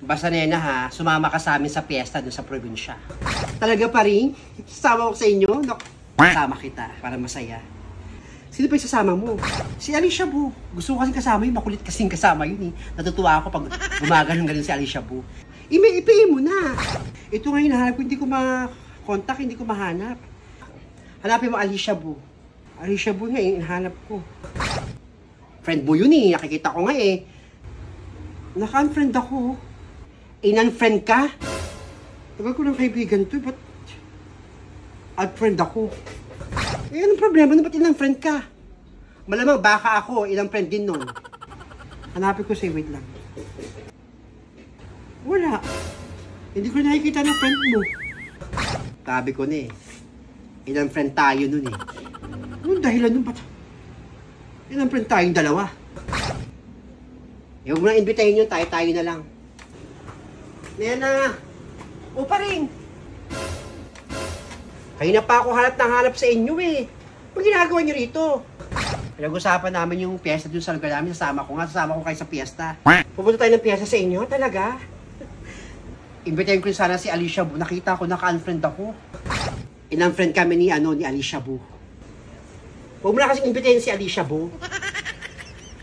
Basta nena ha, sumama ka sa amin sa piyesta dun sa probinsya. Talaga pa rin? Sasama ko sa inyo? Kasama kita para masaya. Sino pa yung sasama mo? Si Alicia Bu. Gusto ko kasing kasama yun, makulit kasing kasama yun eh. Natutuwa ako pag gumaganon si Alicia Bu. Ipiin mo na. Ito ngayon hinahanap ko, hindi ko ma-contact, hindi ko mahanap. Hanapin mo Alicia Bu. Alicia Bu nga eh, hinahanap ko. Friend mo yun eh, nakikita ko nga eh. Naka-unfriend ako. In-unfriend ka? Tagal ko ng kaibigan to, ba't unfriend ako? Eh, anong problema? Ba't in-unfriend ka? Malamang baka ako, in-unfriend din nun. Hanapin ko sa'yo, wait lang. Wala. Hindi ko nakikita ng friend mo. Sabi ko na eh. In-unfriend tayo nun eh. Anong dahilan nun? Ba't in-unfriend tayong dalawa? Eh, huwag mo na invitahin yun, tayo na lang. Nena! O pa rin! Kayo na pa ako hanap sa inyo eh. Pag ginagawa nyo rito. Pinag-usapan namin yung piyesta dun sa lugar namin. Sasama ko kayo sa piyesta. Pupunta tayo ng piyesta sa inyo? Talaga? Invitahin ko sana si Alicia Bu. Nakita ko, naka-unfriend ako. In-unfriend kami ni Alicia Bu. Huwag mo na kasi invitahin si Alicia Bu.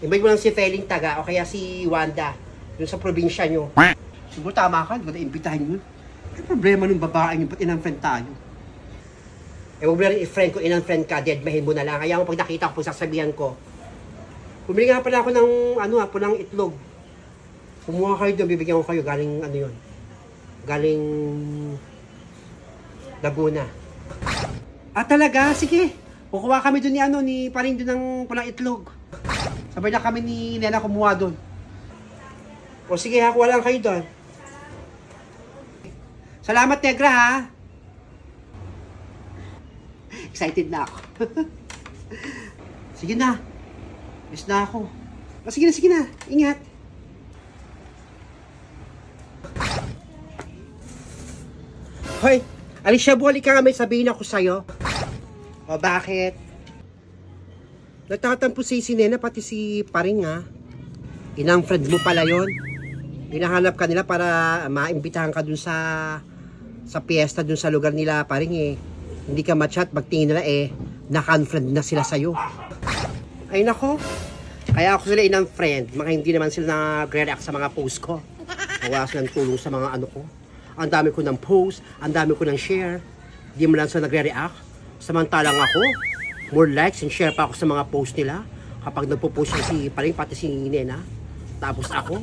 Invite mo lang si Feling Taga o kaya si Wanda. Yung sa probinsya nyo. Siguro tama ka, hindi ko na-imbitahin yun. Ano problema ng babae nyo? Ba't in-unfriend tayo? Eh, huwag mo na rin i-friend ko, in-unfriend ka, deadmahin mo na lang. Kaya pag nakita ko, pag sasabihan ko. Bumili nga pala ako ng, ng itlog. Kumuha kayo doon, bibigyan ko kayo. Galing, yun. Galing Laguna. Ah, talaga? Sige. Kukuha kami doon ni paring doon ng pulang itlog. Sabay na kami ni Nena kumuha doon. O sige ha, kuha lang kayo doon. Salamat, Negra ha. Excited na ako. Sige na. Miss na ako. O, sige na. Ingat. Hoy, Alicia Bu, halika nga, may sabihin ako sa'yo. O, bakit? Nagtatampo si Nena, pati si Paring ha. Inang-friend mo pala yon. Hinahanap ka nila para maimbitahan ka dun sa piyesta dun sa lugar nila, Paring eh. Hindi ka ma-chat, magtingin nila eh, naka-unfriend na sila sa'yo. Ay nako, kaya ako sila in-unfriend, mga hindi naman sila nag-react sa mga post ko. Wala silang tulong sa mga ko. Ang dami ko ng post, ang dami ko ng share, hindi mo lang sila nagre-react. Samantalang ako, more likes and share pa ako sa mga post nila. Kapag nagpo-post si Paring, pati si Nena. Tapos ako,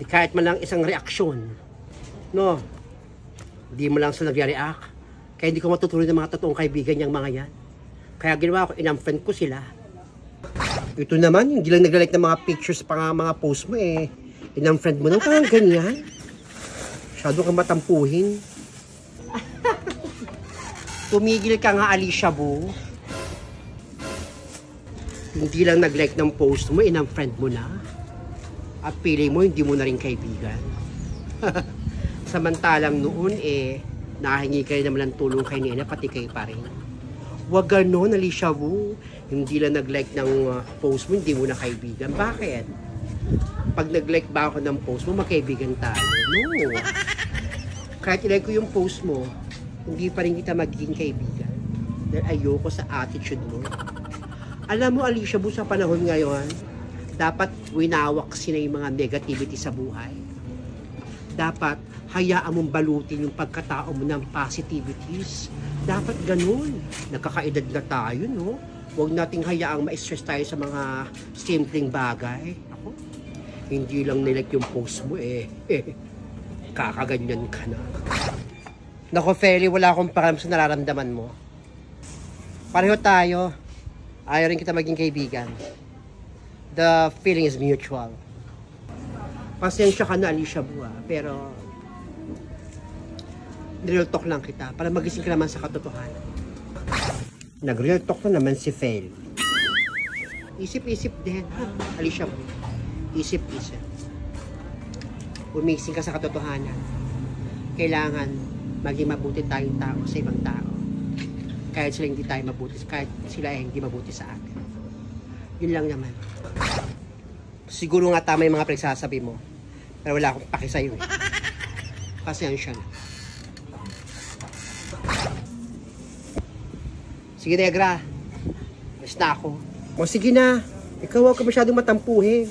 kahit man lang isang reaksyon. No, hindi mo lang sila nagre-react. Kaya hindi ko matutuloy ng mga totoong kaibigan niyang mga yan. Kaya ginawa ko, in-unfriend ko sila. Ito naman, hindi lang nag-like ng mga pictures pa mga post mo eh. In-unfriend mo nang parang ganyan. Masyado kang matampuhin. Tumigil ka nga, Alicia Bu. Hindi lang nag-like ng post mo, in-unfriend mo na. At pili mo, hindi mo na rin kaibigan. Samantalang noon eh, nahingi kayo naman ng tulong kay Nena, pati kay Paring. Huwag ganon, Alicia Bu. Hindi lang nag-like ng post mo, hindi mo na kaibigan. Bakit? Pag nag-like ba ako ng post mo, magkaibigan tayo? No. Kahit i-like ko yung post mo, hindi pa rin kita magiging kaibigan. Dahil ayoko sa attitude mo. Alam mo, Alicia Bu, sa panahon ngayon, dapat winawak sila yung mga negativity sa buhay. Dapat hayaan mong balutin yung pagkatao mo ng positivities. Dapat ganun. Nagkakaedad na tayo, no? Huwag nating hayaang ma-stress tayo sa mga simpleng bagay. Ako, hindi lang nilike yung post mo eh. Kakaganyan ka na. Nako, Feli, wala akong pakialam sa nararamdaman mo. Pareho tayo. Ayaw rin kita maging kaibigan. The feeling is mutual. Pasensya ka na, Alicia Bu, pero real talk lang kita para magising ka naman sa katotohanan. Nag-real talk na naman si Fel. Isip-isip din, Alicia Bu. Isip-isip. Umising ka sa katotohanan. Kailangan maging mabuti tayong tao sa ibang tao. Kahit sila hindi tayo mabuti, kahit sila hindi mabuti sa atin. Yun lang naman. Siguro nga tama yung mga pinagsasabi mo. Pero wala akong paki sa'yo eh. Pasensya na. Sige, Negra. Mas na ako. O sige na. Ikaw huwag ka masyadong matampuhin.